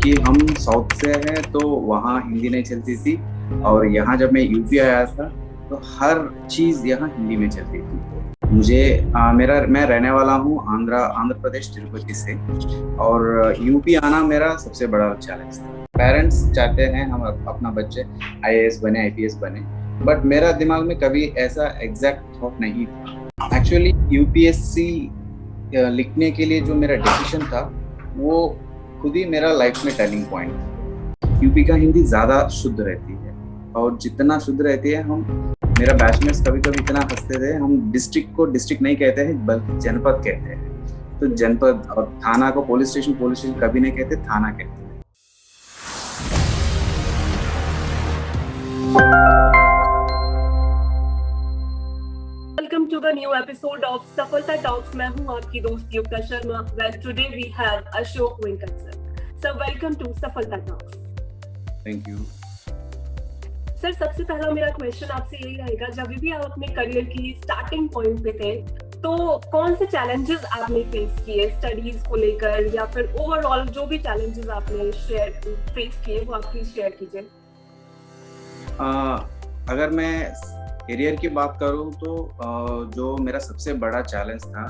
क्योंकि हम साउथ से हैं तो वहाँ हिंदी नहीं चलती थी। और यहाँ जब मैं यूपी आया था तो हर चीज़ यहाँ हिंदी में चलती थी। मैं रहने वाला हूँ आंध्र प्रदेश तिरुपति से। और यूपी आना मेरा सबसे बड़ा चैलेंज था। पेरेंट्स चाहते हैं हम अपना बच्चे आईएएस बने, आईपीएस बने, बट मेरा दिमाग में कभी ऐसा एग्जैक्ट थॉट नहीं था। एक्चुअली यूपीएससी लिखने के लिए जो मेरा डिसीजन था वो खुद ही मेरा लाइफ में टर्निंग पॉइंट था। यूपी का हिंदी ज़्यादा शुद्ध रहती है, और जितना शुद्ध रहती है मेरा बैचमेट्स कभी कभी इतना हंसते थे, हम डिस्ट्रिक्ट को डिस्ट्रिक्ट नहीं कहते हैं बल्कि जनपद कहते हैं। तो जनपद और थाना को पुलिस स्टेशन कभी नहीं कहते, थाना कहते हैं। Welcome to the new episode of सफलता टॉक्स। मैं हूं आपकी दोस्त युक्ता Sharma. Well, today we have Ashok Venkata sir. Sir, welcome to सफलता टॉक्स। थैंक यू सर, सबसे पहला मेरा क्वेश्चन आपसे यही रहेगा, जब भी आप अपने करियर की स्टार्टिंग पॉइंट पे थे तो कौन से चैलेंजेस आपने फेस किए स्टडीज को लेकर, या फिर ओवरऑल जो भी चैलेंजेस आपने फेस किए वो आप प्लीज शेयर कीजिए। अगर मैं करियर की बात करूं तो जो मेरा सबसे बड़ा चैलेंज था,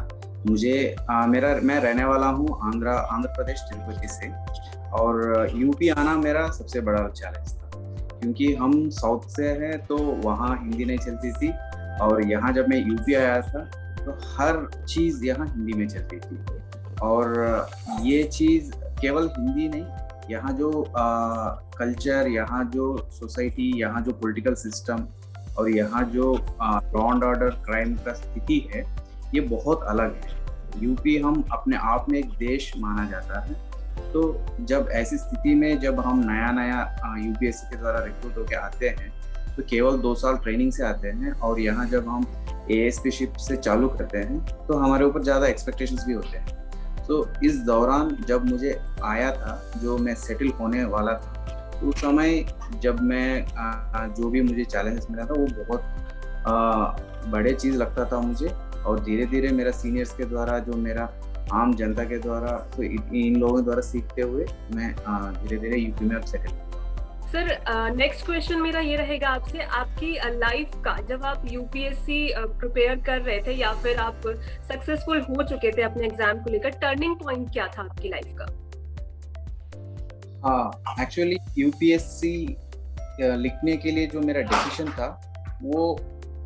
मैं रहने वाला हूं आंध्र प्रदेश तिरुपति से। और यूपी आना मेरा सबसे बड़ा चैलेंज था, क्योंकि हम साउथ से हैं तो वहाँ हिंदी नहीं चलती थी। और यहाँ जब मैं यूपी आया था तो हर चीज़ यहाँ हिंदी में चलती थी। और ये चीज़ केवल हिंदी नहीं, यहाँ जो कल्चर, यहाँ जो सोसाइटी, यहाँ जो पॉलिटिकल सिस्टम और यहाँ जो लॉ एंड ऑर्डर क्राइम का स्थिति है, ये बहुत अलग है। यूपी हम अपने आप में एक देश माना जाता है। तो जब ऐसी स्थिति में जब हम नया यूपीएससी के द्वारा रिक्रूट होकर आते हैं तो केवल 2 साल ट्रेनिंग से आते हैं। और यहाँ जब हम एएसपी शिप से चालू करते हैं तो हमारे ऊपर ज़्यादा एक्सपेक्टेशंस भी होते हैं। तो इस दौरान जब मुझे आया था, जो मैं सेटल होने वाला था, तो उस समय जब मैं जो भी मुझे चैलेंजेस मिला था वो बहुत बड़े चीज़ लगता था मुझे। और धीरे धीरे मेरा सीनियर्स के द्वारा, जो मेरा आम जनता के द्वारा, तो इन लोगों द्वारा सीखते हुए मैं धीरे धीरे यूपी में अब सेटल हुआ। सर, नेक्स्ट क्वेश्चन मेरा ये रहेगा आपसे, आपकी लाइफ का जब आप यूपीएससी प्रिपेयर कर रहे थे या फिर आप सक्सेसफुल हो चुके थे अपने एग्जाम को लेकर, टर्निंग पॉइंट क्या था आपकी लाइफ का? हाँ, एक्चुअली यूपीएससी लिखने के लिए जो मेरा डिसीजन था वो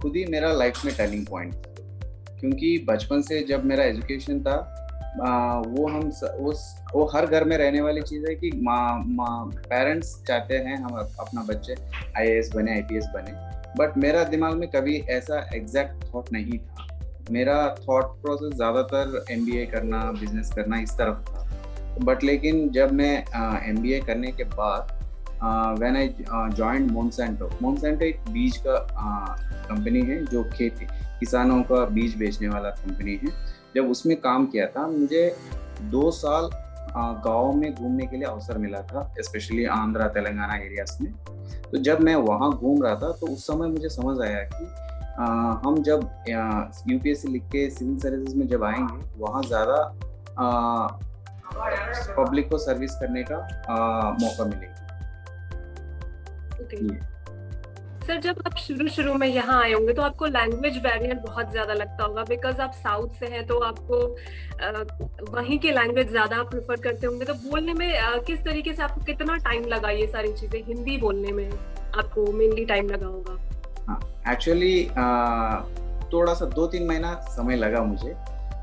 खुद ही मेरा लाइफ में टर्निंग पॉइंट था। क्योंकि बचपन से जब मेरा एजुकेशन था, वो हर घर में रहने वाली चीज़ है कि पेरेंट्स चाहते हैं हम अपना बच्चे आईएएस बने, आईपीएस बने, बट मेरा दिमाग में कभी ऐसा एग्जैक्ट थॉट नहीं था। मेरा थॉट प्रोसेस ज़्यादातर एमबीए करना, बिजनेस करना, इस तरफ था। बट लेकिन जब मैं एमबीए करने के बाद व्हेन आई जॉइंड मोनसेंटो एक बीज का कंपनी है जो किसानों का बीज बेचने वाला कंपनी है। जब उसमें काम किया था, मुझे 2 साल गाँव में घूमने के लिए अवसर मिला था, स्पेशली आंध्रा तेलंगाना एरियाज में। तो जब मैं वहाँ घूम रहा था तो उस समय मुझे समझ आया कि हम जब यूपीएससी लिख के सिविल सर्विसेज में जब आएंगे, वहाँ ज़्यादा पब्लिक को सर्विस करने का मौका मिलेगा। सर, जब आप शुरू में यहाँ आए होंगे तो आपको लैंग्वेज बैरियर बहुत ज्यादा लगता होगा, बिकॉज आप साउथ से हैं तो आपको वहीं के लैंग्वेज ज्यादा प्रेफर करते होंगे। तो बोलने में किस तरीके से आपको कितना टाइम लगा, ये सारी चीजें हिंदी बोलने में आपको मेनली टाइम लगा होगा? हाँ, एक्चुअली थोड़ा सा 2-3 महीना समय लगा मुझे,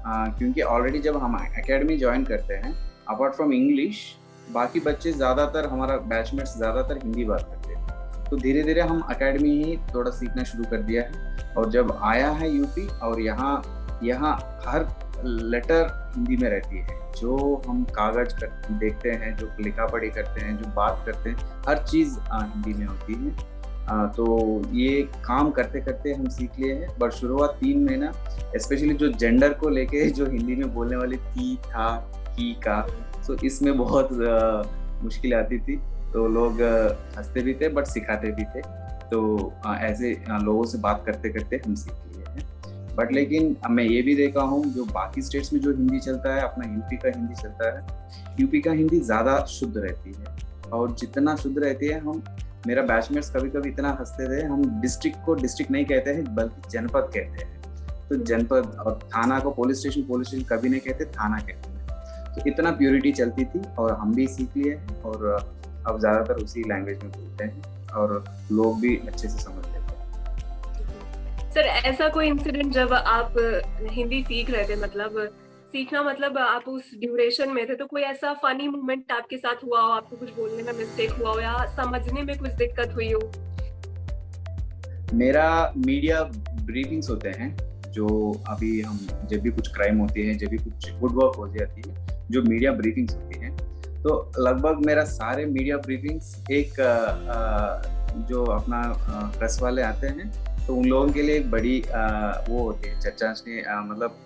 क्योंकि ऑलरेडी जब हम एकेडमी ज्वाइन करते हैं, अपार्ट फ्रॉम इंग्लिश, बाकी बच्चे ज़्यादातर, हमारा बैचमेट्स ज़्यादातर हिंदी बात करते हैं। तो धीरे धीरे हम एकेडमी ही थोड़ा सीखना शुरू कर दिया है। और जब आया है यूपी, और यहाँ हर लेटर हिंदी में रहती है। जो हम कागज देखते हैं, जो लिखा पढ़ी करते हैं, जो बात करते हैं, हर चीज़ हिंदी में होती है। तो ये काम करते करते हम सीख लिए हैं। बट शुरुआत 3 महीना, स्पेशली जो जेंडर को लेके, जो हिंदी में बोलने वाले थी, था, की, का, तो इसमें बहुत मुश्किल आती थी। तो लोग हंसते भी थे बट सिखाते भी थे। तो ऐसे लोगों से बात करते करते हम सीख लिए हैं। बट लेकिन मैं ये भी देखा हूँ जो बाकी स्टेट्स में जो हिंदी चलता है, अपना यूपी का हिंदी चलता है, यूपी का हिंदी ज़्यादा शुद्ध रहती है। और जितना शुद्ध रहती है, हम मेरा बैचमेट्स कभी कभी इतना हंसते थे, हम डिस्ट्रिक्ट को डिस्ट्रिक्ट नहीं कहते हैं बल्कि जनपद कहते हैं। तो जनपद और थाना को पुलिस स्टेशन कभी नहीं कहते, थाना कहते हैं। तो इतना प्योरिटी चलती थी और हम भी सीख लिए और अब ज़्यादातर उसी लैंग्वेज में बोलते हैं और लोग भी अच्छे से समझ लेते हैं। सर ऐसा कोई इंसिडेंट जब आप हिंदी सीख रहे थे, मतलब सीखना मतलब आप उस ड्यूरेशन में थे, तो कोई ऐसा फनी मोमेंट आपके साथ हुआ हो, आपको कुछ बोलने में मिस्टेक हुआ हो या समझने में कुछ दिक्कत हुई हो? मेरा मीडिया ब्रीफिंग्स होते हैं, जो अभी हम जब भी कुछ क्राइम होती है, जब भी कुछ गुड वर्क हो जाती है, जो मीडिया ब्रीफिंग्स होती हैं, तो लगभग मेरा सारे मीडिया ब्रीफिंग्स एक जो अपना प्रेस वाले आते हैं, तो उन लोगों के लिए एक बड़ी वो होती है चर्चा, मतलब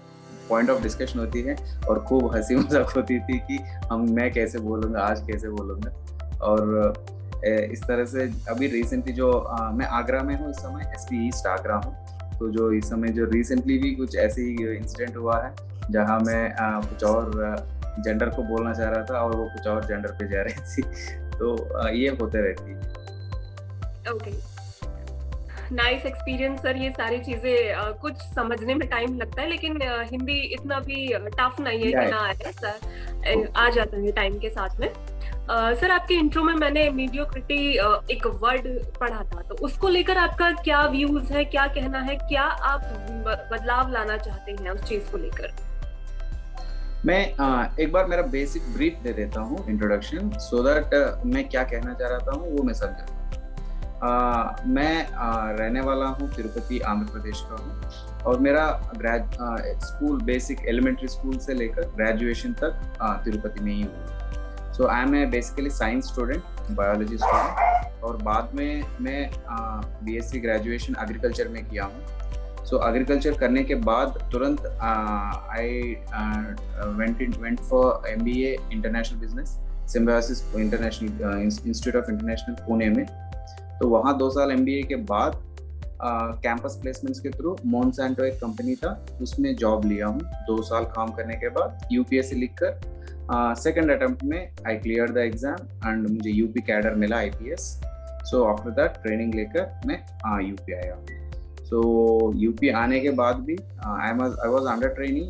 पॉइंट ऑफ डिस्कशन होती है और खूब हंसी मजाक होती थी कि मैं कैसे बोलूँगा, आज कैसे बोलूँगा। और इस तरह से अभी रिसेंटली जो मैं आगरा में हूँ इस समय, एसपी ईस्ट आगरा हूँ, तो जो इस समय जो रिसेंटली भी कुछ ऐसे ही इंसिडेंट हुआ है जहाँ मैं कुछ और जेंडर को बोलना चाह रहा था और वो कुछ और जेंडर पे जा रही थी। तो ये होते रहती है। Okay, nice experience sir. ये सारी चीजें कुछ समझने में टाइम लगता है, लेकिन हिंदी इतना भी टफ नहीं है कि ना आए सर, आ जाता है टाइम के साथ में। सर आपके इंट्रो में मैंने मीडियोक्रिटी एक वर्ड पढ़ा था, तो उसको लेकर आपका क्या व्यूज है, क्या कहना है, क्या आप बदलाव लाना चाहते हैं उस चीज को लेकर? मैं एक बार मेरा बेसिक ब्रीफ दे देता हूँ, इंट्रोडक्शन, सो दैट मैं क्या कहना चाह रहा था वो मैं समझा। मैं रहने वाला हूँ तिरुपति, आंध्र प्रदेश का हूँ और मेरा स्कूल बेसिक एलिमेंट्री स्कूल से लेकर ग्रेजुएशन तक तिरुपति में ही हुआ। So I am a basically science student, biology student, और बाद में मैं बीएससी ग्रेजुएशन एग्रीकल्चर में किया हूँ। सो एग्रीकल्चर करने के बाद तुरंत I went for MBA international business, symbiosis international institute of international Pune में। तो वहाँ 2 साल एमबीए के बाद कैंपस प्लेसमेंट्स के थ्रू मोनसैंटो एक कंपनी था, उसमें जॉब लिया हूँ। 2 साल काम करने के बाद यूपीएससी लिखकर सेकंड अटेम्प्ट में I clear the exam and मुझे यूपी कैडर मिला IPS. So after that training लेकर मैं यूपी आया हूँ। सो यूपी आने के बाद भी I was under training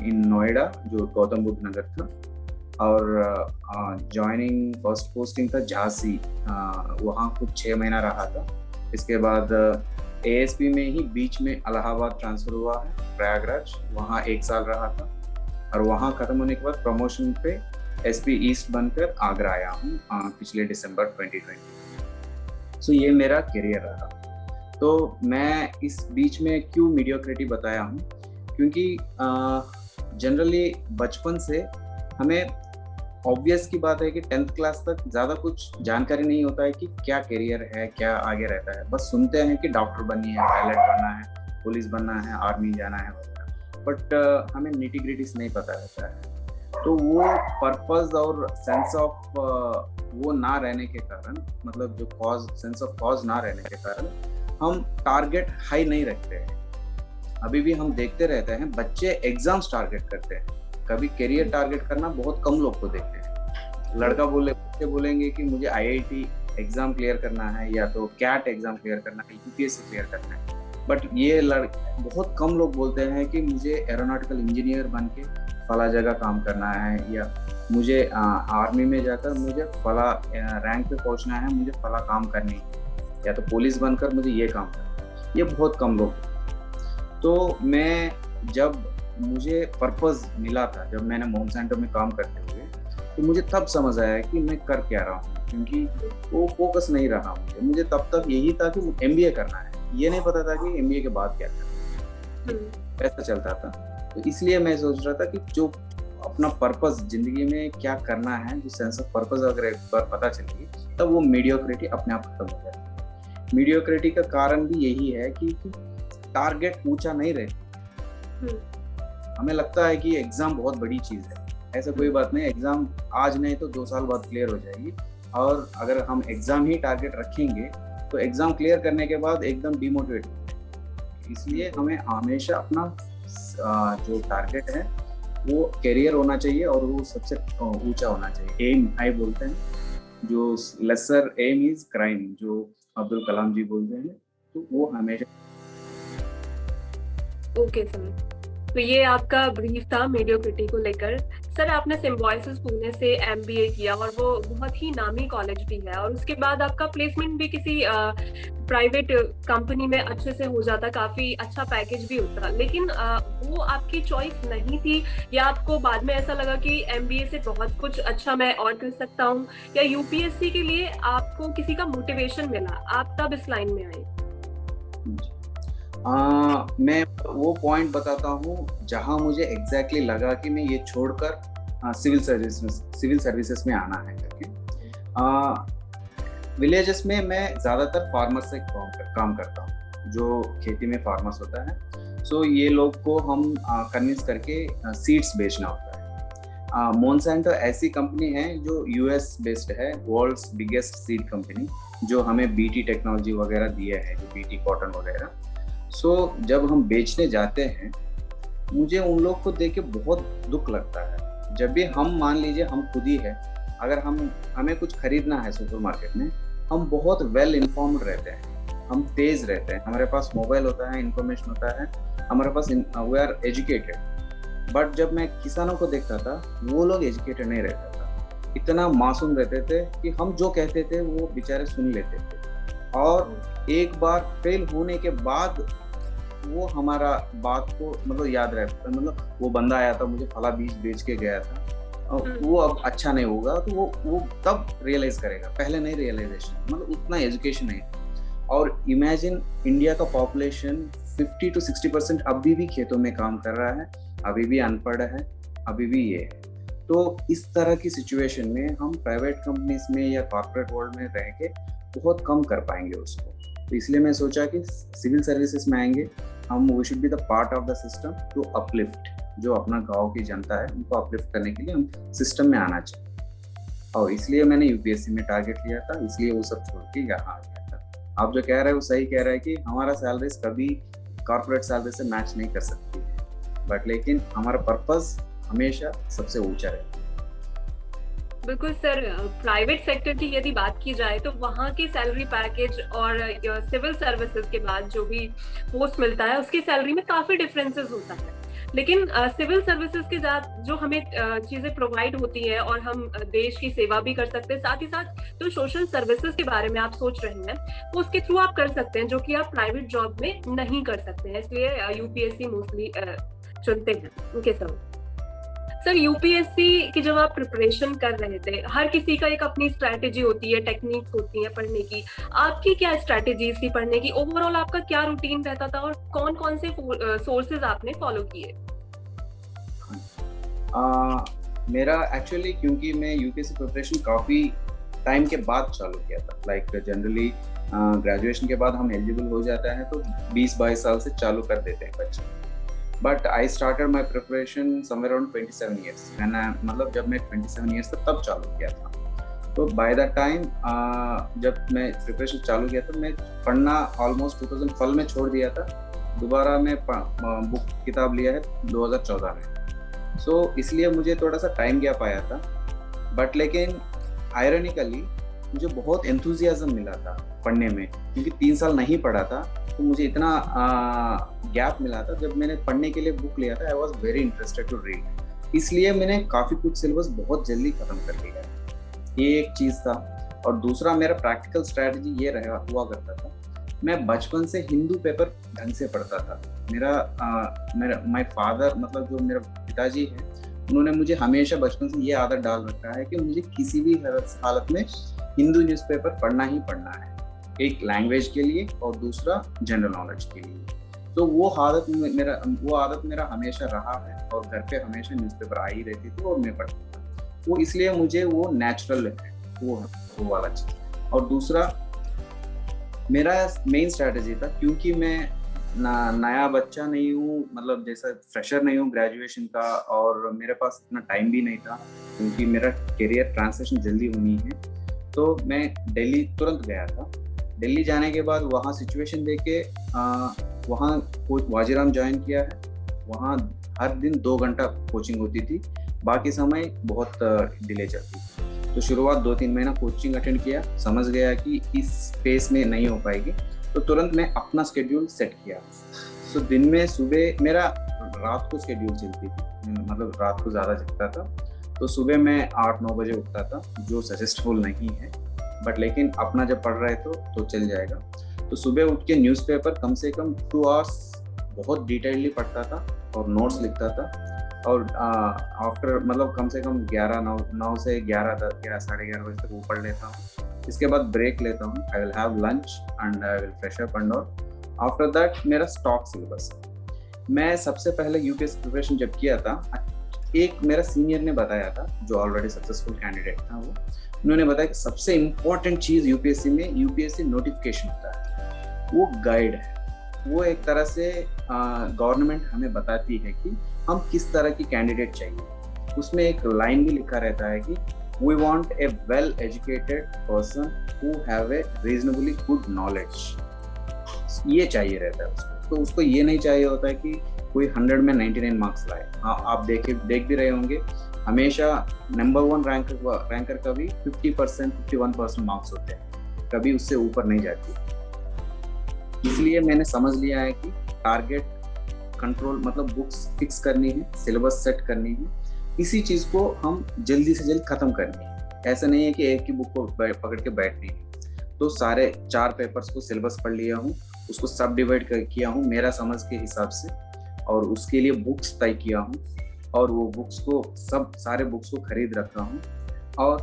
in Noida, जो गौतम बुद्ध नगर था, और ज्वाइनिंग फर्स्ट पोस्टिंग था झांसी, वहाँ कुछ 6 महीना रहा था। इसके बाद एएसपी में ही बीच में इलाहाबाद ट्रांसफर हुआ है, प्रयागराज, वहाँ 1 साल रहा था और वहाँ खत्म होने के बाद प्रमोशन पे एसपी ईस्ट बनकर आगरा आया हूँ पिछले दिसंबर 2020। सो ये मेरा करियर रहा। तो मैं इस बीच में क्यों मीडियोक्रिटी बताया हूँ, क्योंकि जनरली बचपन से हमें ऑब्वियस की बात है कि 10th क्लास तक ज़्यादा कुछ जानकारी नहीं होता है कि क्या करियर है, क्या आगे रहता है। बस सुनते हैं कि डॉक्टर बननी है, पायलट बनना है, पुलिस बनना है, आर्मी जाना है वगैरह, बट हमें निटी-ग्रिटीज नहीं पता रहता है। तो वो पर्पस और सेंस ऑफ वो ना रहने के कारण, मतलब जो कॉज, सेंस ऑफ कॉज ना रहने के कारण हम टारगेट हाई नहीं रखते हैं। अभी भी हम देखते रहते हैं बच्चे एग्जाम्स टारगेट करते हैं, कभी करियर टारगेट करना बहुत कम लोग को देखते हैं। बच्चे बोलेंगे कि मुझे आईआईटी एग्जाम क्लियर करना है या तो कैट एग्जाम क्लियर करना है, यूपीएससी क्लियर करना है, बट ये बहुत कम लोग बोलते हैं कि मुझे एरोनॉटिकल इंजीनियर बन के फला जगह काम करना है, या मुझे आर्मी में जाकर मुझे फला रैंक पे पहुंचना है, मुझे फला काम करनी है, या तो पुलिस बनकर मुझे ये काम करना है। ये बहुत कम लोग। तो मैं जब मुझे पर्पस मिला था, जब मैंने मोनसैंटो में काम करते हुए, तो मुझे तब समझ आया कि मैं कर क्या रहा हूँ, क्योंकि वो फोकस नहीं रहा मुझे तब तक यही था कि एमबीए करना है, ये नहीं पता था कि एमबीए के बाद क्या करना है, ऐसा चलता था। तो इसलिए मैं सोच रहा था कि जो अपना पर्पस जिंदगी में क्या करना है, जो सेंस ऑफ पर्पस अगर एक बार पता चलेगी, तब वो मीडियोक्रिटी अपने आप खत्म हो जाएगी। मीडियोक्रिटी का कारण भी यही है कि टारगेट ऊंचा नहीं रहती। हमें लगता है कि एग्जाम बहुत बड़ी चीज है, ऐसा कोई बात नहीं। एग्जाम आज नहीं तो 2 साल बाद क्लियर हो जाएगी, और अगर हम एग्जाम ही टारगेट रखेंगे तो एग्जाम क्लियर करने के बाद एकदम डिमोटिवेट हो जाएंगे, इसलिए हमें हमेशा अपना जो टारगेट है वो करियर होना चाहिए और वो सबसे ऊंचा होना चाहिए। एम हाई बोलते हैं, जो लेसर एम इज क्राइम, जो अब्दुल कलाम जी बोलते हैं, तो वो हमेशा। ओके सर, तो ये आपका ब्रीफ था मेडियोक्रिटी को लेकर। सर आपने सिम्बायोसिस पुणे से एमबीए किया और वो बहुत ही नामी कॉलेज भी है, और उसके बाद आपका प्लेसमेंट भी किसी प्राइवेट कंपनी में अच्छे से हो जाता, काफी अच्छा पैकेज भी होता, लेकिन वो आपकी चॉइस नहीं थी, या आपको बाद में ऐसा लगा कि एमबीए से बहुत कुछ अच्छा मैं और कर सकता हूँ, या यूपीएससी के लिए आपको किसी का मोटिवेशन मिला, आप तब इस लाइन में आए? मैं वो पॉइंट बताता हूँ जहाँ मुझे एग्जैक्टली लगा कि मैं ये छोड़कर सिविल सर्विसेज में आना है करके। विलेजेस में मैं ज़्यादातर फार्मर्स से काम करता हूँ, जो खेती में फार्मर्स होता है। सो ये लोग को हम कन्विंस करके सीड्स बेचना होता है। मोनसेंटो ऐसी कंपनी है जो यूएस बेस्ड है, वर्ल्ड्स बिगेस्ट सीड कंपनी, जो हमें बीटी टेक्नोलॉजी वगैरह दिया है, जो बीटी कॉटन वगैरह। सो जब हम बेचने जाते हैं, मुझे उन लोग को देख के बहुत दुख लगता है। जब भी हम मान लीजिए हम खुद ही है, अगर हमें कुछ खरीदना है सुपरमार्केट में, हम बहुत वेल इन्फॉर्म्ड रहते हैं, हम तेज रहते हैं, हमारे पास मोबाइल होता है, इंफॉर्मेशन होता है, हमारे पास वी आर एजुकेटेड। बट जब मैं किसानों को देखता था, वो लोग एजुकेटेड नहीं रहता था, इतना मासूम रहते थे कि हम जो कहते थे वो बेचारे सुन लेते थे, और एक बार फेल होने के बाद वो हमारा बात को मतलब याद रहता, मतलब वो बंदा आया था, मुझे फला बीज बेच के गया था, वो अब अच्छा नहीं होगा, तो वो तब रियलाइज करेगा, पहले नहीं रियलाइजेशन, मतलब उतना एजुकेशन नहीं। और इमेजिन इंडिया का पॉपुलेशन 50 to 60% अभी भी खेतों में काम कर रहा है, अभी भी अनपढ़ है, अभी भी ये है। तो इस तरह की सिचुएशन में हम प्राइवेट कंपनीज में या कॉर्पोरेट वर्ल्ड में रह के बहुत कम कर पाएंगे उसको। तो इसलिए मैं सोचा कि सिविल सर्विसेज में आएंगे हम, we should be the part of the system to uplift, जो अपना गांव की जनता है उनको अपलिफ्ट करने के लिए हम सिस्टम में आना चाहिए। और इसलिए मैंने यूपीएससी में टारगेट लिया था, इसलिए वो सब छोड़ के यहाँ आ गया था। आप जो कह रहे हैं वो सही कह रहे हैं कि हमारा सैलरीज कभी कॉर्पोरेट सैलरी से मैच नहीं कर सकती है, बट लेकिन हमारा पर्पस हमेशा सबसे ऊंचा रहता है। बिल्कुल सर, प्राइवेट सेक्टर की यदि बात की जाए तो वहाँ के सैलरी पैकेज और सिविल सर्विसेज के बाद जो भी पोस्ट मिलता है उसकी सैलरी में काफी डिफरेंसेस होता है, लेकिन सिविल सर्विसेज के साथ जो हमें चीजें प्रोवाइड होती है और हम देश की सेवा भी कर सकते हैं, साथ ही साथ जो सोशल सर्विसेज के बारे में आप सोच रहे हैं वो उसके थ्रू आप कर सकते हैं, जो कि आप प्राइवेट जॉब में नहीं कर सकते हैं, इसलिए यूपीएससी मोस्टली चुनते हैं। ओके सर, यूपीएससी की जब आप प्रिपरेशन कर रहे थे, हर किसी का एक अपनी स्ट्रैटेजी होती है, टेक्निक्स होती है पढ़ने की, आपकी क्या स्ट्रैटेजीज थी पढ़ने की? ओवरऑल आपका क्या रूटीन रहता था और कौन कौन से सोर्सेज आपने फॉलो किए? मेरा एक्चुअली, क्योंकि मैं यूपीएससी प्रिपरेशन काफ़ी टाइम के बाद चालू किया था, लाइक जनरली ग्रेजुएशन के बाद हम एलिजिबल हो जाता है तो 20-22 साल से चालू कर देते हैं बच्चे। But I started my preparation somewhere around 27 years, मतलब जब मैं 27 ईयर्स था तब चालू किया था। तो बाय द टाइम जब मैं प्रिपरेशन चालू किया था, मैं पढ़ना ऑलमोस्ट 2012 में छोड़ दिया था, दोबारा मैं बुक किताब लिया है 2014 में। सो इसलिए मुझे थोड़ा सा टाइम गैप आया था, बट लेकिन आयरनिकली मुझे बहुत एंथुजियाज्म मिला था पढ़ने में, क्योंकि 3 साल नहीं पढ़ा था तो मुझे इतना गैप मिला था। जब मैंने पढ़ने के लिए बुक लिया था, I was very interested to read, इसलिए मैंने काफ़ी कुछ सिलेबस बहुत जल्दी ख़त्म कर लिया। ये एक चीज़ था। और दूसरा मेरा प्रैक्टिकल स्ट्रैटेजी ये हुआ करता था, मैं बचपन से हिंदू पेपर ढंग से पढ़ता था। मेरा माय फादर, मतलब जो मेरा पिताजी है, उन्होंने मुझे हमेशा बचपन से ये आदत डाल रखा है कि मुझे किसी भी हालत में हिंदू न्यूज़पेपर पढ़ना ही पढ़ना है, एक लैंग्वेज के लिए और दूसरा जनरल नॉलेज के लिए। तो वो आदत मेरा हमेशा रहा है, और घर पे हमेशा न्यूज़पेपर आई रहती थी और मैं पढ़ता था। वो इसलिए मुझे वो नेचुरल है, वो वाला चीज़। और दूसरा मेरा मेन स्ट्रैटेजी था, क्योंकि मैं नया बच्चा नहीं हूँ, मतलब जैसा फ्रेशर नहीं हूँ ग्रेजुएशन का, और मेरे पास इतना टाइम भी नहीं था, क्योंकि मेरा करियर ट्रांसलेशन जल्दी होनी है। तो मैं दिल्ली तुरंत गया था। दिल्ली जाने के बाद वहाँ सिचुएशन देख के वहाँ कोच वाजीराम ज्वाइन किया है। वहाँ हर दिन 2 घंटा कोचिंग होती थी, बाकी समय बहुत डिले चलती थी। तो शुरुआत 2-3 महीना कोचिंग अटेंड किया, समझ गया कि इस पेस में नहीं हो पाएगी, तो तुरंत मैं अपना स्केड्यूल सेट किया। तो दिन में सुबह मेरा रात को स्केड्यूल चलती थी, मतलब रात को ज़्यादा जगता था, तो सुबह मैं 8-9 बजे उठता था, जो सजेस्टेबल नहीं है, बट लेकिन अपना जब पढ़ रहे तो चल जाएगा। तो सुबह उठ के न्यूज़पेपर कम से कम 2 आवर्स बहुत डिटेलली पढ़ता था और नोट्स लिखता था। और आफ्टर मतलब कम से कम 9 से 11 साढ़े 11 बजे तक वो पढ़ लेता हूँ। इसके बाद ब्रेक लेता हूँ, I will have lunch and I will fresh up and all. After that मेरा स्टॉक सिलेबस। मैं सबसे पहले यूपीएससी प्रिपरेशन जब किया था, एक मेरा सीनियर ने बताया था, जो ऑलरेडी सक्सेसफुल कैंडिडेट था, उन्होंने बताया कि सबसे इम्पोर्टेंट चीज़ यूपीएससी में यूपीएससी नोटिफिकेशन होता है, वो गाइड है। वो एक तरह से गवर्नमेंट हमें बताती है कि हम किस तरह की कैंडिडेट चाहिए। उसमें एक लाइन भी लिखा रहता है कि we want a well educated person who have a reasonably good knowledge. ये चाहिए रहता है उसको। तो उसको ये नहीं चाहिए होता है कि कोई 100 में 99 मार्क्स लाए। आप देख भी रहे होंगे, हमेशा नंबर 1 रैंकर का भी 50% 51% मार्क्स होते हैं, कभी उससे ऊपर नहीं जाती। इसलिए मैंने समझ लिया है कि टारगेट कंट्रोल मतलब बुक्स फिक्स करनी है, सिलेबस सेट करनी है, इसी चीज़ को हम जल्दी से जल्द ख़त्म करनी है। ऐसा नहीं है कि एक ही बुक को पकड़ के बैठनी है। तो सारे 4 पेपर्स को सिलेबस पढ़ लिया हूँ, उसको सब डिवाइड किया हूँ मेरा समझ के हिसाब से, और उसके लिए बुक्स तय किया हूँ, और वो बुक्स को सारे बुक्स को खरीद रखा हूँ। और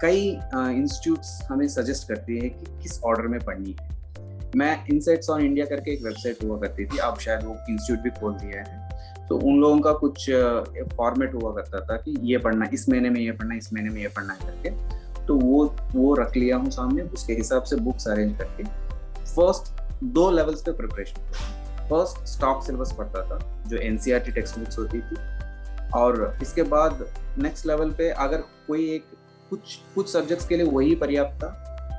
कई इंस्टीट्यूट्स हमें सजेस्ट करती है कि किस ऑर्डर में पढ़नी है। मैं इनसाइट्स ऑन इंडिया करके एक वेबसाइट हुआ करती थी, अब शायद वो इंस्टीट्यूट भी खोल दिया है। तो उन लोगों का कुछ फॉर्मेट हुआ करता था कि ये पढ़ना, इस महीने में ये पढ़ना, इस महीने में ये पढ़ना है करके। तो वो रख लिया हूँ सामने, उसके हिसाब से बुक्स अरेंज करके फर्स्ट 2 लेवल्स पे प्रिपरेशन। फर्स्ट स्टॉक सिलेबस पढ़ता था, जो एनसीईआरटी टेक्स्ट बुक्स होती थी, और इसके बाद नेक्स्ट लेवल पे अगर कोई एक कुछ सब्जेक्ट्स के लिए वही पर्याप्त था,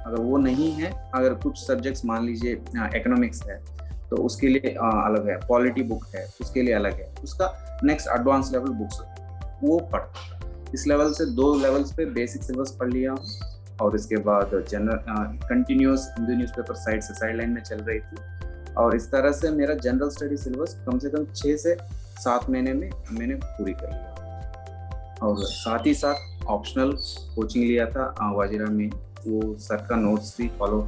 अगर वो नहीं है, अगर कुछ सब्जेक्ट्स मान लीजिए इकोनॉमिक्स है तो उसके लिए अलग है, पॉलिटी बुक है उसके लिए अलग है, उसका नेक्स्ट एडवांस लेवल बुक्स वो पढ़ता था। इस लेवल से 2 लेवल्स पे बेसिक सिलेबस पढ़ लिया हूँ, और इसके बाद general continuous Hindu newspaper side से साइड लाइन में चल रही थी। और इस तरह से मेरा जनरल स्टडी सिलेबस कम से कम 6 से 7 महीने में मैंने पूरी कर लिया। और साथ ही साथ ऑप्शनल कोचिंग लिया था वाजीराम में, वो सर का नोट्स भी फॉलो,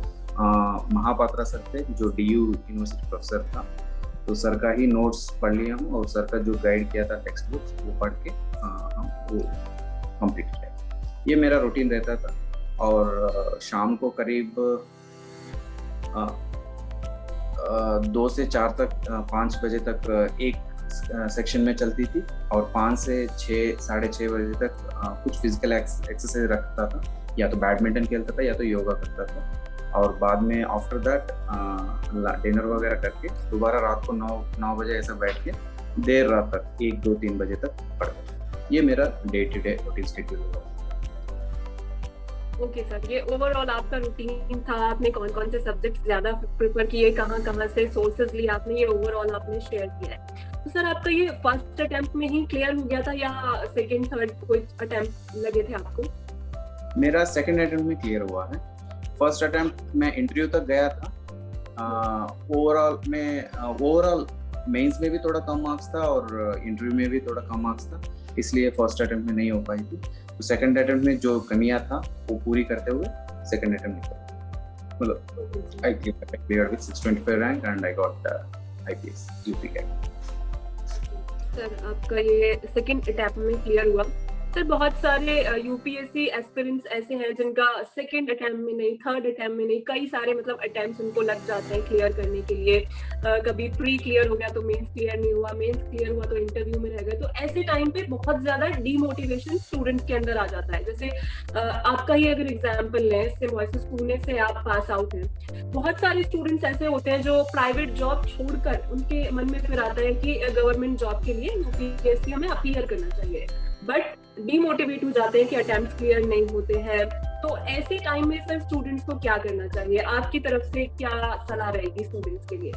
महापात्रा सर थे जो डीयू यूनिवर्सिटी प्रोफेसर था, तो सर का ही नोट्स पढ़ लिया हूँ, और सर का जो गाइड किया था टेक्स्ट बुक्स वो पढ़ के हम वो कंप्लीट किया। ये मेरा रूटीन रहता था। और शाम को करीब 2 से 4 तक 5 बजे तक एक सेक्शन में चलती थी, और 5 से 6 साढ़े 6 बजे तक कुछ फिजिकल एक्सरसाइज रखता था, या तो बैडमिंटन खेलता था या तो योगा करता था। और बाद में आफ्टर दैट डिनर वगैरह करके दोबारा रात को 9 बजे ऐसा बैठ के देर रात तक 1-2-3 बजे तक पढ़ता था। ये मेरा day to day routine schedule होगा। ओके सर, ये ओवरऑल आपका रूटीन था। आपने कौन कौन से सब्जेक्ट्स ज्यादा प्रेफर किए, कहाँ कहाँ से सोर्सेज लिए आपने, ये ओवरऑल आपने शेयर किया है। तो सर आपका ये फर्स्ट अटेम्प्ट में ही क्लियर हो गया था या सेकंड थर्ड कोई अटेम्प्ट लगे थे आपको? मेरा सेकंड अटेम्प्ट में क्लियर हुआ है। फर्स्ट अटेम्प्ट में इंटरव्यू तक गया था। ओवरऑल मेंस में भी थोड़ा कम मार्क्स था और इंटरव्यू में भी थोड़ा कम मार्क्स था, इसलिए फर्स्ट अटेम्प्ट में नहीं हो पाई थी। तो सेकंड अटेम्प्ट में जो कमियां था वो पूरी करते हुए सेकंड अटेम्प्ट निकला, मतलब I cleared with 625 rank and I got IPS UP cadre. Sir आपका ये सेकंड अटेम्प्ट में क्लियर हुआ। सर बहुत सारे यूपीएससी एस्पिरेंट्स ऐसे हैं जिनका सेकंड अटेम्प्ट में नहीं, थर्ड अटेम्प्ट में नहीं, कई सारे मतलब अटेम्प्ट्स उनको लग जाते हैं क्लियर करने के लिए। कभी प्री क्लियर हो गया तो मेंस क्लियर नहीं हुआ, मेंस क्लियर हुआ तो इंटरव्यू में रह गए। तो ऐसे टाइम पे बहुत ज्यादा डीमोटिवेशन स्टूडेंट्स के अंदर आ जाता है। जैसे आपका ही अगर एग्जाम्पल लें, वॉइसेस पुणे से आप पास आउट हैं, बहुत सारे स्टूडेंट्स ऐसे होते हैं जो प्राइवेट जॉब छोड़कर उनके मन में फिर आता है कि गवर्नमेंट जॉब के लिए यूपीएससी हमें अपीयर करना चाहिए, बट डीमोटिवेट हो जाते हैं कि अटेम्प्ट्स क्लियर नहीं होते हैं। तो ऐसे टाइम में सर स्टूडेंट्स को क्या करना चाहिए? आपकी तरफ से क्या सलाह रहेगी स्टूडेंट्स के लिए?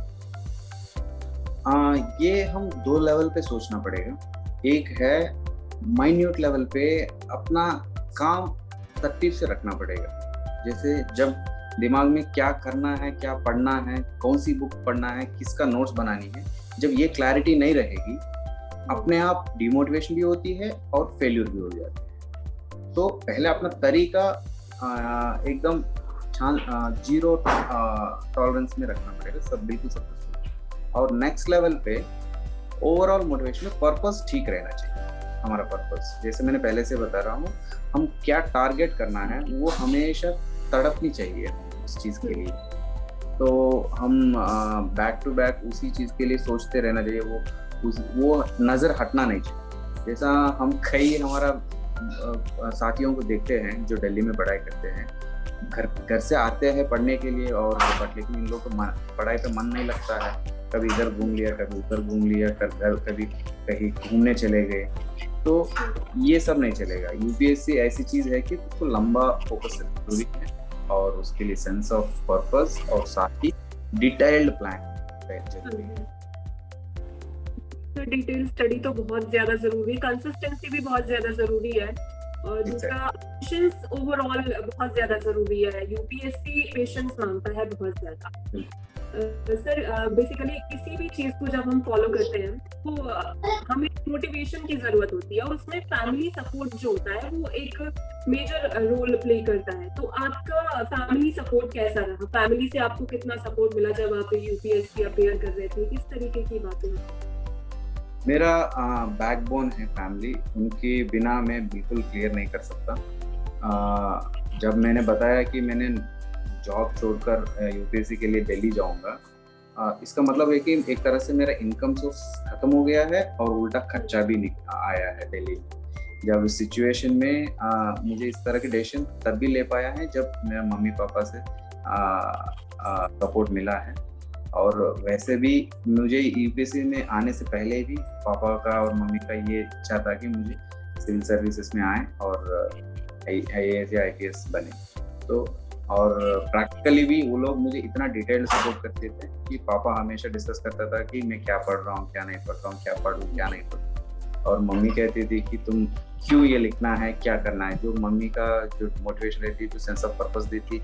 ये हम दो लेवल पे सोचना पड़ेगा। एक है माइन्यूट लेवल पे अपना काम तरतीब से रखना पड़ेगा। जैसे जब दिमाग में क्या करना है, क्या पढ़ना है, कौन सी बुक पढ़ना है, किसका नोट्स बनानी है, जब ये क्लैरिटी नहीं रहेगी, अपने आप डिमोटिवेशन भी होती है और फेल्यूर भी हो जाती है। तो पहले अपना तरीका एकदम जीरो टॉलरेंस में रखना पड़ेगा, सब बिल्कुल सक्सेसफुल। और नेक्स्ट लेवल पे ओवरऑल मोटिवेशन में पर्पस ठीक रहना चाहिए। हमारा पर्पस, जैसे मैंने पहले से बता रहा हूँ, हम क्या टारगेट करना है वो हमेशा तड़पनी चाहिए उस चीज़ के लिए। तो हम बैक टू बैक उसी चीज़ के लिए सोचते रहना चाहिए, वो नज़र हटना नहीं चाहिए। जैसा हम कई हमारा साथियों को देखते हैं जो दिल्ली में पढ़ाई करते हैं, घर से आते हैं पढ़ने के लिए, और बट लेकिन इन लोगों को पढ़ाई पे मन नहीं लगता है। कभी इधर घूम लिया, कभी उधर घूम लिया, कभी कहीं घूमने चले गए। तो ये सब नहीं चलेगा। यूपीएससी ऐसी चीज़ है कि उसको लंबा फोकस जरूरी है, और उसके लिए सेंस ऑफ पर्पस और साथ ही डिटेल्ड प्लान जरूरी है। तो डिटेल स्टडी तो बहुत ज्यादा जरूरी है, कंसिस्टेंसी भी बहुत ज्यादा जरूरी है, और दूसरा पेशेंस ओवरऑल बहुत ज्यादा जरूरी है। यूपीएससी पेशेंस मांगता है बहुत ज्यादा। सर बेसिकली किसी भी चीज को जब हम फॉलो करते हैं तो हमें मोटिवेशन की जरूरत होती है, और उसमें फैमिली सपोर्ट जो होता है वो एक मेजर रोल प्ले करता है। तो आपका फैमिली सपोर्ट कैसा रहा? फैमिली से आपको कितना सपोर्ट मिला जब आप यूपीएससी अपेयर कर रहे थे? किस तरीके की बातें? मेरा बैकबोन है फैमिली, उनके बिना मैं बिल्कुल क्लियर नहीं कर सकता। जब मैंने बताया कि मैंने जॉब छोड़कर यूपीएससी के लिए दिल्ली जाऊंगा, इसका मतलब है कि एक तरह से मेरा इनकम सोर्स खत्म हो गया है और उल्टा खर्चा भी आया है दिल्ली। जब इस सिचुएशन में मुझे इस तरह के डिसीजन तब भी ले पाया है जब मेरे मम्मी पापा से सपोर्ट मिला है। और वैसे भी मुझे यूपीएससी में आने से पहले भी पापा का और मम्मी का ये इच्छा था कि मुझे सिविल सर्विसेज में आए और आईएएस या आईपीएस बने। तो और प्रैक्टिकली भी वो लोग मुझे इतना डिटेल्ड सपोर्ट करते थे कि पापा हमेशा डिस्कस करता था कि मैं क्या पढ़ रहा हूँ, क्या नहीं पढ़ रहा हूँ, क्या पढ़ूँ, क्या नहीं पढ़ूँ। और मम्मी कहती थी कि तुम क्यों ये लिखना है, क्या करना है। जो मम्मी का जो मोटिवेशन रहती, जो सेंस ऑफ पर्पस देती,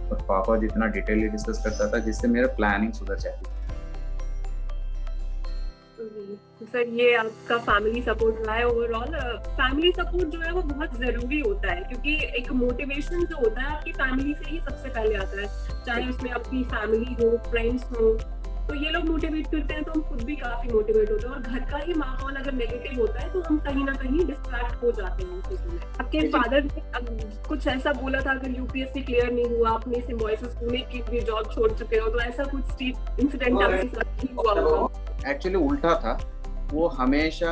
और पापा जितना डिटेलली डिस्कस करता था, जिससे मेरा प्लानिंग सुधर जाती। सर ये आपका फैमिली सपोर्ट रहा है। ओवरऑल फैमिली सपोर्ट जो है वो बहुत जरूरी होता है, क्योंकि एक मोटिवेशन जो होता है आपकी फैमिली से ही सबसे पहले आता है, चाहे उसमें आपकी फैमिली हो, फ्रेंड्स हो। तो ये लोग मोटिवेट करते हैं तो हम खुद भी काफी मोटिवेट होते हैं, और घर का ही माहौल अगर नेगेटिव होता है तो हम कहीं ना कहीं डिस्ट्रैक्ट हो जाते हैं उन चीजों में। आपके फादर ने कुछ ऐसा बोला था, अगर यूपीएससी क्लियर नहीं हुआ, अपनी सिम्बोसिस पुणे की भी जॉब छोड़ चुके हो, तो ऐसा कुछ स्ट्रीट इंसिडेंट आपके साथ हुआ होगा? एक्चुअली उल्टा था। वो हमेशा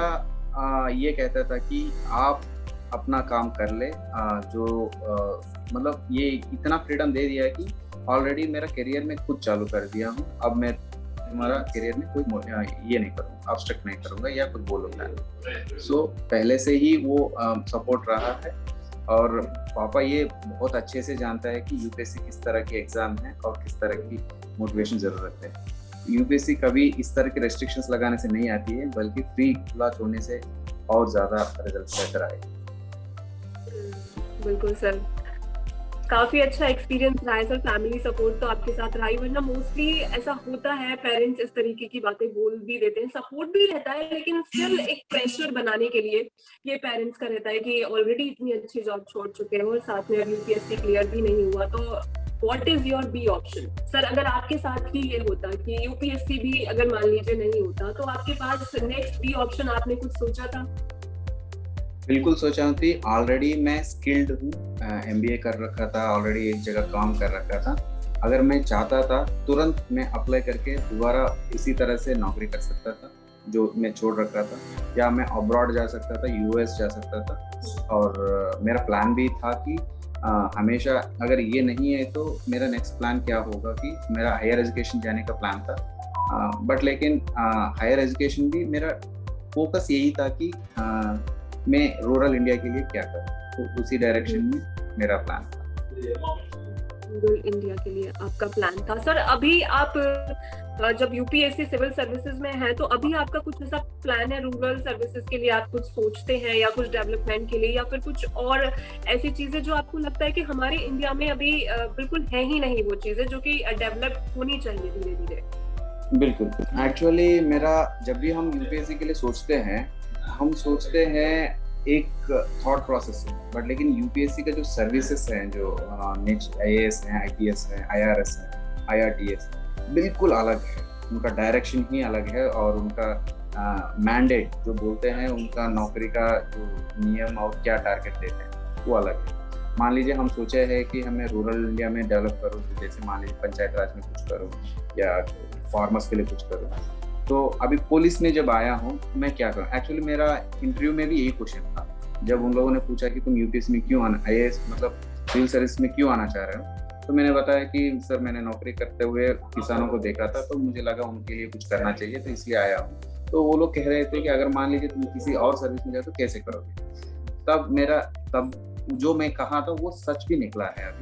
ये कहता था कि आप अपना काम कर ले, मतलब ये इतना फ्रीडम दे दिया कि ऑलरेडी मेरा करियर में खुद चालू कर दिया हूँ। अब मैं हमारा करियर में कोई ये नहीं करूँगा, ऑब्स्ट्रक्ट नहीं करूँगा या कुछ बोलूँगा। सो पहले से ही वो सपोर्ट रहा है। और पापा ये बहुत अच्छे से जानता है कि यूपीएससी किस तरह की एग्जाम है और किस तरह की मोटिवेशन जरूरत है। यूपीएससी कभी इस तरह के रेस्ट्रिक्शंस लगाने से नहीं आती है, बल्कि फ्री खुला छोड़ने से और ज्यादा रिजल्ट बेहतर आए। बिल्कुल सर, काफी अच्छा एक्सपीरियंस रहा है सर। फैमिली सपोर्ट तो आपके साथ रहा ही, वरना मोस्टली ऐसा होता है पेरेंट्स इस तरीके की बातें बोल भी देते हैं, सपोर्ट भी रहता है, लेकिन स्टिल एक प्रेशर बनाने के लिए ये पेरेंट्स का रहता है कि ऑलरेडी इतनी अच्छी जॉब छोड़ चुके हैं और साथ में अभी यूपीएससी क्लियर भी नहीं हुआ, तो what is your B option? Sir अगर आपके साथ भी ये होता कि यूपीएससी भी अगर मान लीजिए नहीं होता, तो आपके पास नेक्स्ट बी ऑप्शन आपने कुछ सोचा था? बिल्कुल सोचा थी। ऑलरेडी मैं स्किल्ड हूँ, एमबीए कर रखा था, ऑलरेडी एक जगह काम कर रखा था। अगर मैं चाहता था तुरंत मैं अप्लाई करके दोबारा इसी तरह से नौकरी कर सकता था जो मैं छोड़ रखा था, या मैं अब्रॉड जा सकता था, यूएस जा सकता था। और मेरा प्लान भी था कि हमेशा अगर ये नहीं है तो मेरा नेक्स्ट प्लान क्या होगा, कि मेरा हायर एजुकेशन जाने का प्लान था। बट लेकिन हायर एजुकेशन भी मेरा फोकस यही था कि मैं रूरल इंडिया के लिए क्या करूँ, तो उसी डायरेक्शन में मेरा प्लान था। रूरल इंडिया के लिए आपका प्लान था। सर अभी आप जब यूपीएससी सिविल सर्विसेज में है तो अभी आपका कुछ ऐसा प्लान है रूरल सर्विसेज के लिए, आप कुछ सोचते हैं या कुछ डेवलपमेंट के लिए या फिर कुछ और ऐसी चीजें जो आपको लगता है कि हमारे इंडिया में अभी बिल्कुल है ही नहीं वो चीजें जो कि डेवलप होनी चाहिए धीरे धीरे? बिल्कुल, एक्चुअली मेरा जब भी हम यूपीएससी के लिए सोचते हैं, हम सोचते हैं एक थॉट प्रोसेस है, बट लेकिन यूपीएससी का जो सर्विसेज हैं, जो नेक्स्ट आईएएस हैं, आईपीएस हैं, आईआरएस हैं, आईआरटीएस, बिल्कुल अलग है। उनका डायरेक्शन ही अलग है और उनका मैंडेट जो बोलते हैं, उनका नौकरी का जो नियम और क्या टारगेट देते हैं वो अलग है। मान लीजिए हम सोचे हैं कि हमें रूरल इंडिया में डेवलप करो, जैसे मान लीजिए पंचायत राज में कुछ करो या फार्मर्स के लिए कुछ करो, तो अभी पुलिस में जब आया हूँ मैं क्या करूँ। एक्चुअली मेरा इंटरव्यू में भी यही क्वेश्चन था, जब उन लोगों ने पूछा कि तुम यूपीएससी में क्यों आना, आईएएस मतलब सिविल सर्विस में क्यों आना चाह रहे हो, तो मैंने बताया कि सर मैंने नौकरी करते हुए किसानों को देखा था तो मुझे लगा उनके लिए कुछ करना चाहिए तो इसलिए आया हूँ। तो वो लोग कह रहे थे कि अगर मान लीजिए तुम किसी और सर्विस में जाओ तो कैसे करोगे। तब जो मैं कहा था वो सच भी निकला है।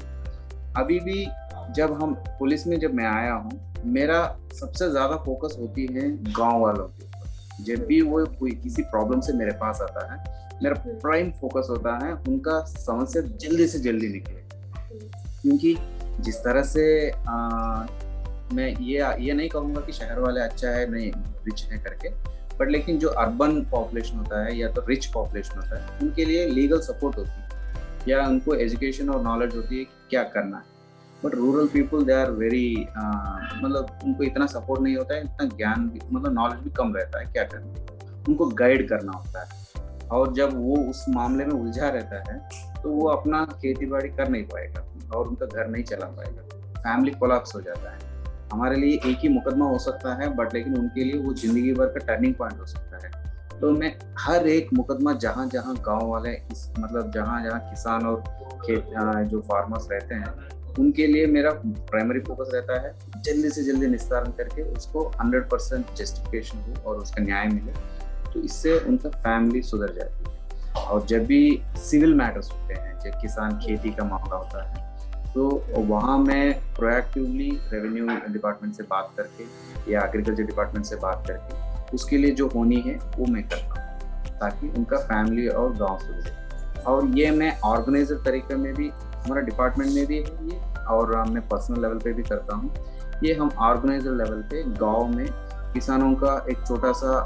अभी भी जब हम पुलिस में जब मैं आया हूँ, मेरा सबसे ज्यादा फोकस होती है गांव वालों के ऊपर। जब भी वो कोई किसी प्रॉब्लम से मेरे पास आता है, मेरा प्राइम फोकस होता है उनका समस्या जल्दी से जल्दी निकले। क्योंकि जिस तरह से मैं ये नहीं कहूँगा कि शहर वाले अच्छा है नहीं रिच है करके, बट लेकिन जो अर्बन पॉपुलेशन होता है या तो रिच पॉपुलेशन होता है, उनके लिए लीगल सपोर्ट होती है या उनको एजुकेशन और नॉलेज होती है क्या करना है। But rural people they are very मतलब उनको इतना सपोर्ट नहीं होता है, इतना ज्ञान भी मतलब नॉलेज भी कम रहता है क्या करना है, उनको गाइड करना होता है। और जब वो उस मामले में उलझा रहता है तो वो अपना खेती बाड़ी कर नहीं पाएगा और उनका घर नहीं चला पाएगा, फैमिली कोलैप्स हो जाता है। हमारे लिए एक ही मुकदमा हो सकता है, बट लेकिन उनके लिए वो जिंदगी भर का टर्निंग पॉइंट हो सकता है। तो मैं हर एक मुकदमा जहाँ जहाँ गाँव वाले मतलब जहाँ जहाँ किसान और खेत जो फार्मर्स रहते हैं उनके लिए मेरा प्राइमरी फोकस रहता है जल्दी से जल्दी निस्तारण करके उसको 100% जस्टिफिकेशन हो और उसका न्याय मिले, तो इससे उनका फैमिली सुधर जाती है। और जब भी सिविल मैटर्स होते हैं, जब किसान खेती का मामला होता है, तो वहाँ मैं प्रोएक्टिवली रेवेन्यू डिपार्टमेंट से बात करके या एग्रीकल्चर डिपार्टमेंट से बात करके उसके लिए जो होनी है वो मैं करता हूँ ताकि उनका फैमिली और गाँव सुधरे। और ये मैं ऑर्गेनाइजर तरीके में भी, हमारा डिपार्टमेंट में भी है ये, और मैं पर्सनल लेवल पे भी करता हूँ ये। हम ऑर्गेनाइजर लेवल पे गांव में किसानों का एक छोटा सा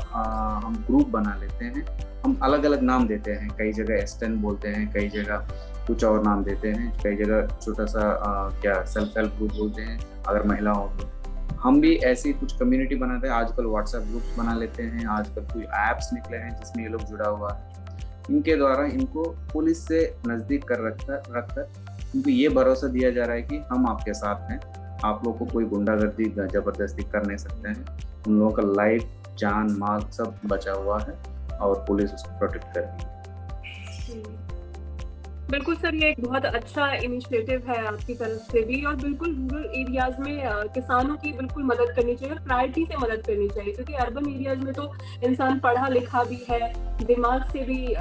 हम ग्रुप बना लेते हैं। हम अलग अलग नाम देते हैं, कई जगह एस्टेन बोलते हैं, कई जगह कुछ और नाम देते हैं, कई जगह छोटा सा क्या सेल्फ हेल्प ग्रुप बोलते हैं अगर महिला हो तो। हम भी ऐसी कुछ कम्युनिटी बनाते हैं। आजकल व्हाट्सएप ग्रुप्स बना लेते हैं, आजकल कुछ ऐप्स निकले हैं जिसमें ये लोग जुड़ा हुआ है। इनके द्वारा इनको पुलिस से नजदीक कर रखकर इनको ये भरोसा दिया जा रहा है कि हम आपके साथ हैं, आप लोग को कोई गुंडागर्दी जबरदस्ती कर नहीं सकते हैं। उन लोगों का लाइफ, जान, माल सब बचा हुआ है और पुलिस उसको प्रोटेक्ट कर रही है। बिल्कुल सर, ये एक बहुत अच्छा इनिशिएटिव है आपकी तरफ से भी, और बिल्कुल रूरल एरियाज में किसानों की बिल्कुल मदद करनी चाहिए, प्रायोरिटी से मदद करनी चाहिए, क्योंकि अर्बन एरियाज में तो इंसान पढ़ा लिखा भी है, दिमाग से भी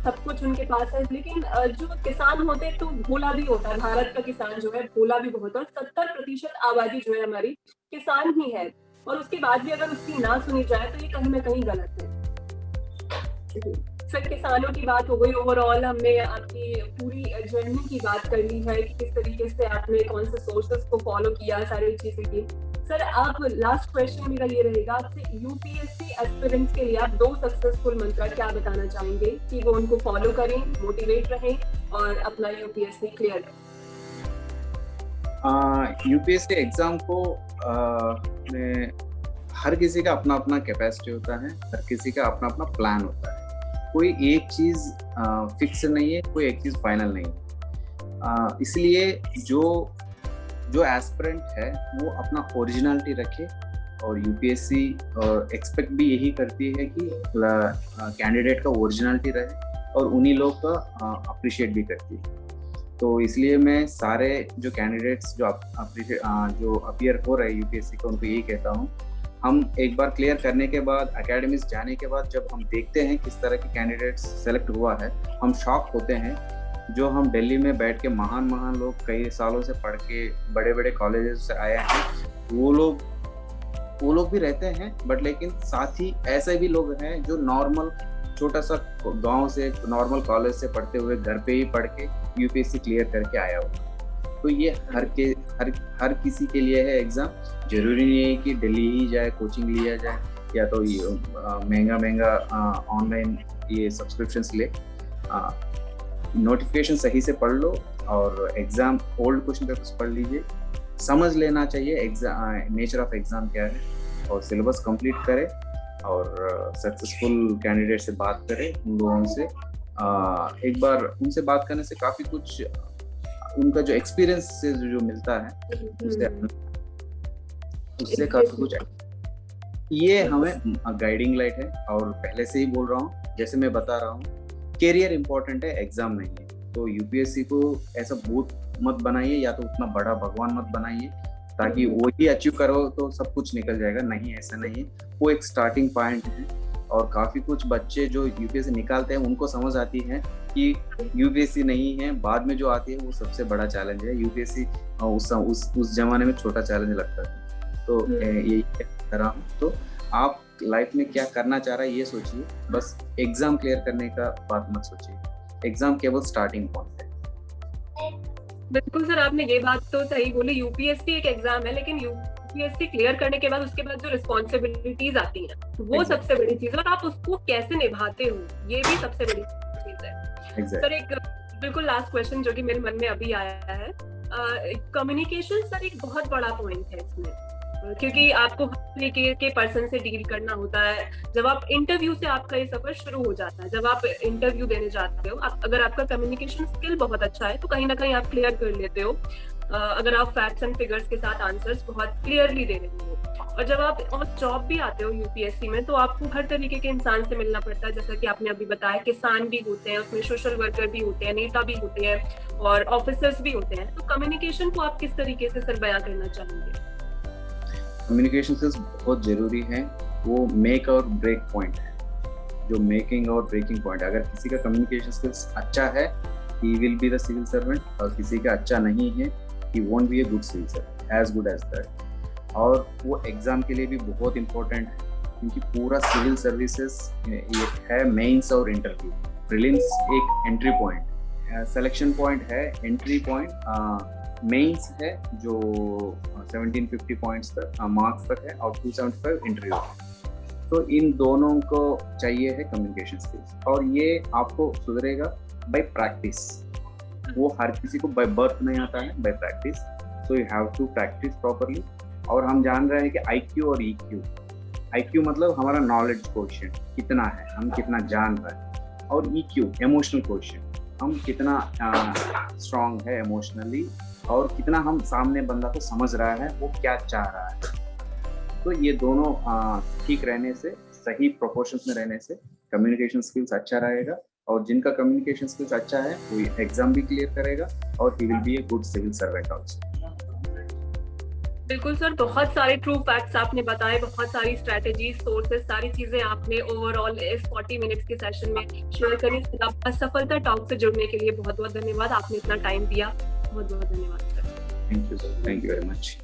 सब कुछ उनके पास है, लेकिन जो किसान होते हैं तो भोला भी होता है। भारत का किसान जो है भोला भी बहुत है, और 70% आबादी जो है हमारी किसान ही है, और उसके बाद भी अगर उसकी ना सुनी जाए तो ये कहीं ना कहीं गलत है। सर, किसानों की बात हो गई, ओवरऑल हमने आपकी पूरी जर्नी की बात कर ली है कि किस तरीके से आपने कौन से सोर्सेस को फॉलो किया, सारी चीजें की। सर, आप लास्ट क्वेश्चन मेरा ये रहेगा आपसे, यूपीएससी एस्पिरेंट्स के लिए आप 2 सक्सेसफुल मंत्र क्या बताना चाहेंगे कि वो उनको फॉलो करें, मोटिवेट रहें और अपना यूपीएससी क्लियर करें? यूपीएससी एग्जाम को में हर किसी का अपना अपना कैपेसिटी होता है, हर किसी का अपना अपना प्लान होता है। कोई एक चीज फिक्स नहीं है, कोई एक चीज फाइनल नहीं है। इसलिए जो एस्पिरेंट है वो अपना ओरिजिनलिटी रखे, और यूपीएससी एक्सपेक्ट भी यही करती है कि कैंडिडेट का ओरिजिनलिटी रहे और उन्हीं लोग का अप्रिशिएट भी करती है। तो इसलिए मैं सारे जो कैंडिडेट्स जो अपीयर हो रहे हैं यूपीएससी को, उनको यही कहता हूँ, हम एक बार क्लियर करने के बाद, एकेडमीज जाने के बाद जब हम देखते हैं किस तरह के कैंडिडेट्स सेलेक्ट हुआ है, हम शॉक होते हैं जो हम दिल्ली में बैठ के महान लोग कई सालों से पढ़ के बड़े बड़े कॉलेजेस से आए हैं, वो लोग भी रहते हैं, बट लेकिन साथ ही ऐसे भी लोग हैं जो नॉर्मल छोटा सा गांव से नॉर्मल कॉलेज से पढ़ते हुए घर पे ही पढ़ के यूपीएससी क्लियर करके आया हुआ। तो ये हर किसी के लिए है एग्जाम। जरूरी नहीं है कि दिल्ली ही जाए, कोचिंग लिया जाए, या तो ये महंगा ऑनलाइन ये सब्सक्रिप्शंस ले। नोटिफिकेशन सही से पढ़ लो और एग्जाम ओल्ड क्वेश्चन पेपर्स पढ़ लीजिए। समझ लेना चाहिए एग्जाम नेचर ऑफ एग्जाम क्या है, और सिलेबस कंप्लीट करें और सक्सेसफुल कैंडिडेट से बात करें। उन लोगों से एक बार उनसे बात करने से काफ़ी कुछ उनका जो एक्सपीरियंस से जो मिलता है उससे काफ़ी कुछ ये हमें गाइडिंग लाइट है। और पहले से ही बोल रहा हूँ, जैसे मैं बता रहा हूँ, कैरियर इंपॉर्टेंट है, एग्जाम नहीं है। तो यूपीएससी को ऐसा भूत मत बनाइए, या तो उतना बड़ा भगवान मत बनाइए ताकि वो ही अचीव करो तो सब कुछ निकल जाएगा। नहीं, ऐसा नहीं है। वो एक स्टार्टिंग पॉइंट है, और काफ़ी कुछ बच्चे जो यूपीएससी निकालते हैं उनको समझ आती है कि यूपीएससी नहीं है, बाद में जो आती है वो सबसे बड़ा चैलेंज है। यूपीएससी उस जमाने में छोटा चैलेंज लगता था। तो यही कह रहा हूँ। तो आप लाइफ में क्या करना चाह रहा है ये सोचिए, बस एग्जाम क्लियर करने का बात मत सोचिए। एग्जाम केवल स्टार्टिंग पॉइंट है। बिल्कुल सर, आपने ये बात तो सही बोली। यूपीएससी एक एग्जाम है, लेकिन यूपीएससी क्लियर करने के बाद उसके बाद जो रिस्पॉन्सिबिलिटीज आती हैं वो सबसे बड़ी चीज है, और आप उसको कैसे निभाते हो ये भी सबसे बड़ी चीज है। सर एक बिल्कुल लास्ट क्वेश्चन जो कि मेरे मन में अभी आया है, कम्युनिकेशन सर एक बहुत बड़ा पॉइंट है इसमें, क्योंकि आपको हर तरीके के पर्सन से डील करना होता है। जब आप इंटरव्यू से आपका ये सफर शुरू हो जाता है, जब आप इंटरव्यू देने जाते हो, अगर आपका कम्युनिकेशन स्किल बहुत अच्छा है तो कहीं ना कहीं आप क्लियर कर लेते हो। अगर आप फैक्ट्स एंड फिगर्स के साथ आंसर्स बहुत क्लियरली दे रहे हो, और जब आप और जॉब भी आते हो यूपीएससी में, तो आपको हर तरीके के इंसान से मिलना पड़ता है। जैसा कि आपने अभी बताया, किसान भी होते हैं उसमें, सोशल वर्कर भी होते हैं, नेता भी होते हैं, और ऑफिसर्स भी होते हैं। तो कम्युनिकेशन को आप किस तरीके से सर बयां करना चाहेंगे? कम्युनिकेशन स्किल्स बहुत जरूरी है। वो मेक और ब्रेक पॉइंट है, जो मेकिंग और ब्रेकिंग पॉइंट है। अगर किसी का कम्युनिकेशन स्किल्स अच्छा है, he will be the civil servant, और किसी का अच्छा नहीं है, he won't be a good civil servant, as good as that. और वो एग्जाम के लिए भी बहुत इंपॉर्टेंट है, क्योंकि पूरा सिविल सर्विसेज ये है मेंस और इंटरव्यू। प्रीलिम्स एक एंट्री पॉइंट, सिलेक्शन पॉइंट है, एंट्री पॉइंट मेंस है जो 1750 पॉइंट्स तक मार्क्स तक है, और 275 इंटरव्यू। तो इन दोनों को चाहिए है कम्युनिकेशन स्किल्स, और ये आपको सुधरेगा बाय प्रैक्टिस। वो हर किसी को बाय बर्थ नहीं आता है, by practice. So you have to practice properly. और हम जान रहे हैं कि आईक्यू और ईक्यू, आईक्यू मतलब हमारा नॉलेज क्वोशिएंट कितना है, हम कितना जान रहे हैं, और ईक्यू इमोशनल क्वोशिएंट, हम कितना स्ट्रांग है इमोशनली, और कितना हम सामने बंदा को समझ रहा है, वो क्या चाह रहा है। तो ये दोनों ठीक रहने से, सही प्रोपोर्शंस में रहने से कम्युनिकेशन स्किल्स अच्छा रहेगा। और जिनका कम्युनिकेशन स्किल्स अच्छा है वो एग्जाम भी क्लियर करेगा, और he will be a good civil servant also. बिल्कुल सर, बहुत सारे ट्रू फैक्ट्स आपने बताए, बहुत सारी स्ट्रेटेजीज, सोर्सेस, सारी चीजें आपने ओवरऑल इस 40 मिनट्स के सेशन में शेयर करी। आपका सफलता टॉक से जुड़ने के लिए बहुत बहुत धन्यवाद। आपने इतना टाइम दिया, बहुत बहुत धन्यवाद sir. Thank you sir, thank you very much.